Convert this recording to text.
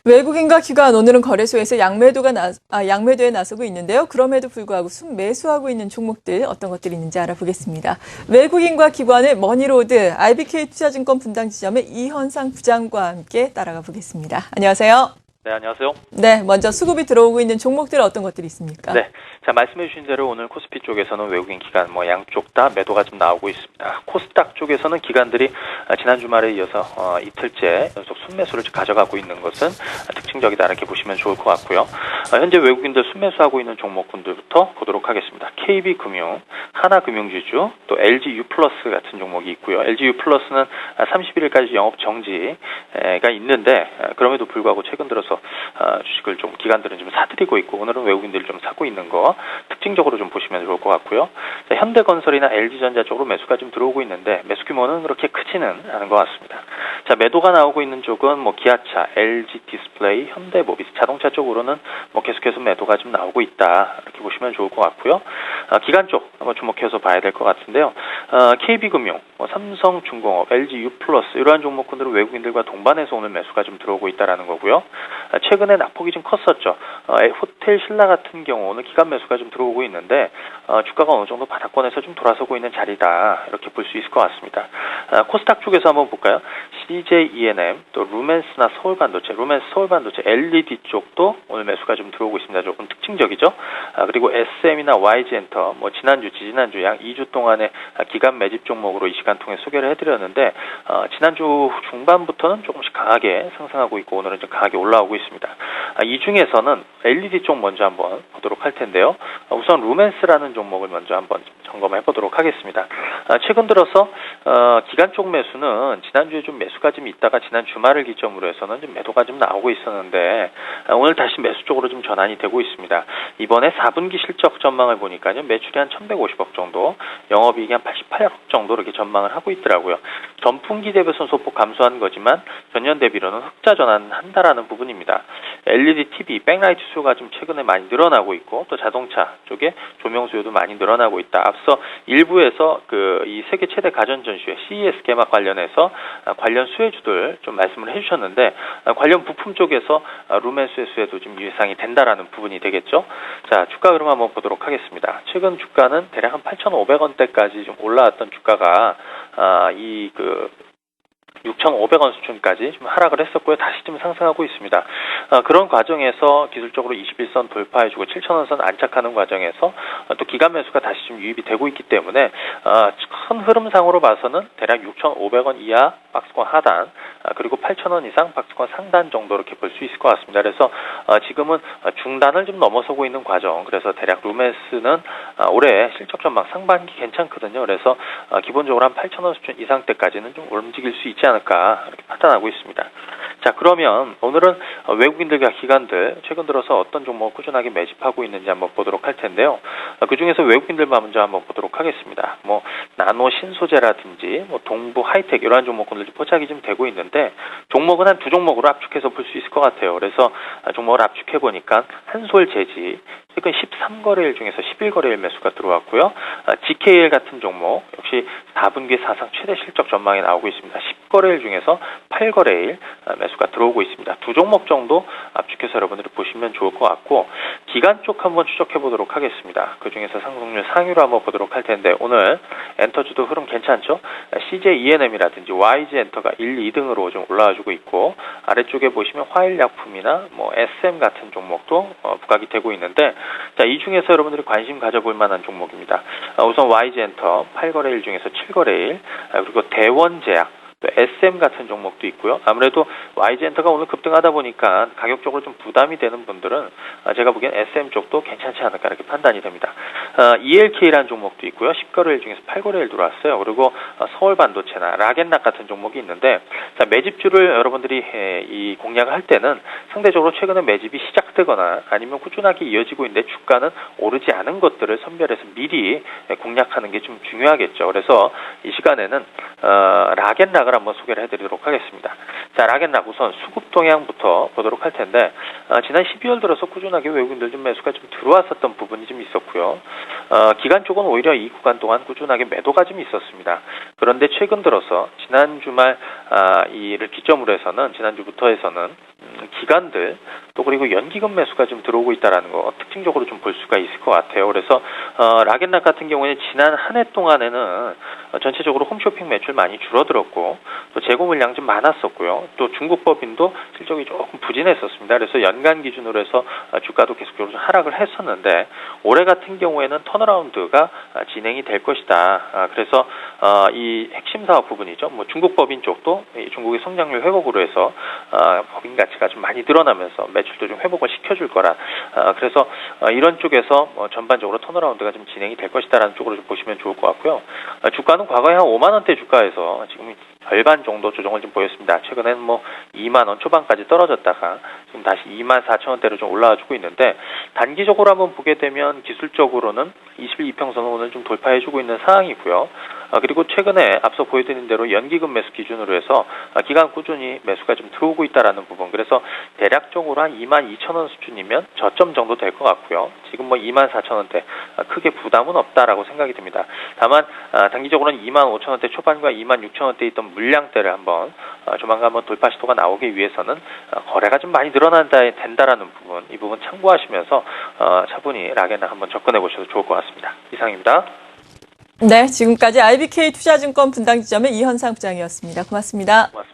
외국인과 기관 오늘은 거래소에서 양매도에 나서고 있는데요. 그럼에도 불구하고 순매수하고 있는 종목들 어떤 것들이 있는지 알아보겠습니다. 외국인과 기관의 머니로드 IBK 투자증권 분당 지점의 이현상 부장과 함께 따라가 보겠습니다. 안녕하세요. 네, 안녕하세요. 네, 먼저 수급이 들어오고 있는 종목들 어떤 것들이 있습니까? 네, 자 말씀해 주신 대로 오늘 코스피 쪽에서는 외국인 기관 양쪽 다 매도가 좀 나오고 있습니다. 코스닥 쪽에서는 기관들이 지난 주말에 이어서 이틀째 연속 순매수를 가져가고 있는 것은 특징적이다 이렇게 보시면 좋을 것 같고요. 현재 외국인들 순매수하고 있는 종목군들부터 보도록 하겠습니다. KB금융, 하나금융지주, 또 LG유플러스 같은 종목이 있고요. LG유플러스는 31일까지 영업 정지가 있는데 그럼에도 불구하고 최근 들어서 주식을 좀 기관들은 좀 사들이고 있고 오늘은 외국인들이 좀 사고 있는 거 특징적으로 좀 보시면 좋을 것 같고요. 자, 현대건설이나 LG전자 쪽으로 매수가 좀 들어오고 있는데 매수 규모는 그렇게 크지는 않은 것 같습니다. 자, 매도가 나오고 있는 쪽은 기아차, LG디스플레이, 현대모비스 자동차 쪽으로는 계속해서 매도가 좀 나오고 있다 이렇게 보시면 좋을 것 같고요. 기관 쪽 한번 주목해서 봐야 될 것 같은데요. KB금융, 삼성중공업, LG유플러스 이러한 종목군들은 외국인들과 동반해서 오늘 매수가 좀 들어오고 있다라는 거고요. 최근에 낙폭이 좀 컸었죠. 호텔 신라 같은 경우 오늘 기관 매수가 좀 들어오고 있는데 주가가 어느 정도 바닥권에서 좀 돌아서고 있는 자리다 이렇게 볼 수 있을 것 같습니다. 코스닥 쪽에서 한번 볼까요? CJ 또 루멘스나 서울반도체, LED 쪽도 오늘 매수가 좀 들어오고 있습니다. 조금 특징적이죠. 그리고 SM이나 YG엔터 지난주 약 2주 동안의 기관 매집 종목으로 이 시간 통해 소개를 해드렸는데 지난주 중반부터는 조금씩 강하게 상승하고 있고 오늘은 좀 강하게 올라오고 있습니다. 이 중에서는 LED 쪽 먼저 한번 보도록 할 텐데요. 우선 루멘스라는 종목을 먼저 한번 점검해 보도록 하겠습니다. 최근 들어서 기관 쪽 매수는 지난주에 좀 매수가 좀 있다가 지난 주말을 기점으로 해서는 좀 매도가 좀 나오고 있었는데 오늘 다시 매수 쪽으로 좀 전환이 되고 있습니다. 이번에 4분기 실적 전망을 보니까요. 매출이 한 1,150억 정도, 영업이익이 한 88억 정도 이렇게 전망을 하고 있더라고요. 전분기 대비해서는 소폭 감소한 거지만 전년 대비로는 흑자 전환한다라는 부분입니다. LED TV, 백라이트 수요가 좀 최근에 많이 늘어나고 있고 또 자동차 쪽에 조명 수요도 많이 늘어나고 있다. 앞서 일부에서 이 세계 최대 가전 전시회 CES 개막 관련해서 관련 수혜주들 좀 말씀을 해주셨는데 관련 부품 쪽에서 루멘스의 수혜도 좀 예상이 된다라는 부분이 되겠죠. 자, 주가 흐름 한번 보도록 하겠습니다. 최근 주가는 대략 한 8,500원대까지 좀 올라왔던 주가가 6,500원 수준까지 좀 하락을 했었고요. 다시 좀 상승하고 있습니다. 그런 과정에서 기술적으로 21선 돌파해주고 7,000원 선 안착하는 과정에서 또 기관 매수가 다시 좀 유입이 되고 있기 때문에 큰 흐름상으로 봐서는 대략 6,500원 이하 박스권 하단 그리고 8,000원 이상 박스권 상단 정도 이렇게 볼 수 있을 것 같습니다. 그래서 지금은 중단을 좀 넘어서고 있는 과정. 그래서 대략 루멘스는 올해 실적 전망 상반기 괜찮거든요. 그래서 기본적으로 한 8,000원 수준 이상대까지는 좀 움직일 수 있지 않을까 이렇게 판단하고 있습니다. 자, 그러면 오늘은 외국인들과 기관들 최근 들어서 어떤 종목을 꾸준하게 매집하고 있는지 한번 보도록 할 텐데요. 그중에서 외국인들만 먼저 한번 보도록 하겠습니다. 나노 신소재라든지 동부 하이텍 이러한 종목들이 포착이 좀 되고 있는데 종목은 한 두 종목으로 압축해서 볼 수 있을 것 같아요. 그래서 종목을 압축해 보니까 한솔재지 최근 13거래일 중에서 11거래일 매수가 들어왔고요. GKL 같은 종목 역시 4분기 사상 최대 실적 전망이 나오고 있습니다. 10거래일 중에서 8거래일 매수가 들어오고 있습니다. 두 종목 정도 압축해서 여러분들이 보시면 좋을 것 같고 기간 쪽 한번 추적해 보도록 하겠습니다. 그중에서 상승률 상위로 한번 보도록 할 텐데 오늘 엔터주도 흐름 괜찮죠? CJ YG엔터가 1, 2등으로 좀 올라와주고 있고 아래쪽에 보시면 화일약품이나 SM 같은 종목도 부각이 되고 있는데 자, 이 중에서 여러분들이 관심 가져볼 만한 종목입니다. 우선 YG엔터 8거래일 중에서 7거래일 그리고 대원제약 또 SM 같은 종목도 있고요. 아무래도 YG엔터가 오늘 급등하다 보니까 가격적으로 좀 부담이 되는 분들은 제가 보기엔 SM 쪽도 괜찮지 않을까 이렇게 판단이 됩니다. ELK라는 종목도 있고요. 10거래일 중에서 8거래일 들어왔어요. 그리고 서울반도체나 라겐락 같은 종목이 있는데 자, 매집주를 여러분들이 이 공략을 할 때는 상대적으로 최근에 매집이 시작되거나 아니면 꾸준하게 이어지고 있는데 주가는 오르지 않은 것들을 선별해서 미리 공략하는 게 좀 중요하겠죠. 그래서 이 시간에는 라겐락을 한번 소개를 해드리도록 하겠습니다. 자, 라겐락 우선 수급 동향부터 보도록 할 텐데 지난 12월 들어서 꾸준하게 외국인들 좀 매수가 좀 들어왔었던 부분이 좀 있었고요. 기간 쪽은 오히려 이 구간 동안 꾸준하게 매도가 좀 있었습니다. 그런데 최근 들어서 지난 주말 이를 기점으로 해서는 지난주부터 해서는 기관들 또 그리고 연기금 매수가 좀 들어오고 있다라는 거 특징적으로 좀 볼 수가 있을 것 같아요. 그래서 락앤락 같은 경우에는 지난 한 해 동안에는 전체적으로 홈쇼핑 매출 많이 줄어들었고 또 재고 물량 좀 많았었고요. 또 중국 법인도 실적이 조금 부진했었습니다. 그래서 연간 기준으로 해서 주가도 계속적으로 좀 하락을 했었는데 올해 같은 경우에는 턴어라운드가 진행이 될 것이다. 그래서 이 핵심 사업 부분이죠. 뭐 중국 법인 쪽도 중국의 성장률 회복으로 해서 법인 가치가 좀 많이 늘어나면서 매출도 좀 회복을 시켜줄 거라. 그래서 이런 쪽에서 전반적으로 턴어라운드가 좀 진행이 될 것이다라는 쪽으로 좀 보시면 좋을 것 같고요. 주가는 과거에 한 5만 원대 주가에서 지금 절반 정도 조정을 좀 보였습니다. 최근에는 뭐 2만 원 초반까지 떨어졌다가 지금 다시 2만 4천 원대로 좀 올라와주고 있는데 단기적으로 한번 보게 되면 기술적으로는 21이평선을 오늘 좀 돌파해주고 있는 상황이고요. 그리고 최근에 앞서 보여드린 대로 연기금 매수 기준으로 해서 기간 꾸준히 매수가 좀 들어오고 있다라는 부분. 그래서 대략적으로 한 2만 2천 원 수준이면 저점 정도 될 것 같고요. 지금 뭐 2만 4천 원대 크게 부담은 없다라고 생각이 듭니다. 다만 단기적으로는 2만 5천 원대 초반과 2만 6천 원대 있던 물량대를 한번 조만간 한번 돌파 시도가 나오기 위해서는 거래가 좀 많이 된다라는 부분, 이 부분 참고하시면서 차분히 락앤락 한번 접근해 보셔도 좋을 것 같습니다. 이상입니다. 네, 지금까지 IBK 투자증권 분당지점의 이현상 부장이었습니다. 고맙습니다. 고맙습니다.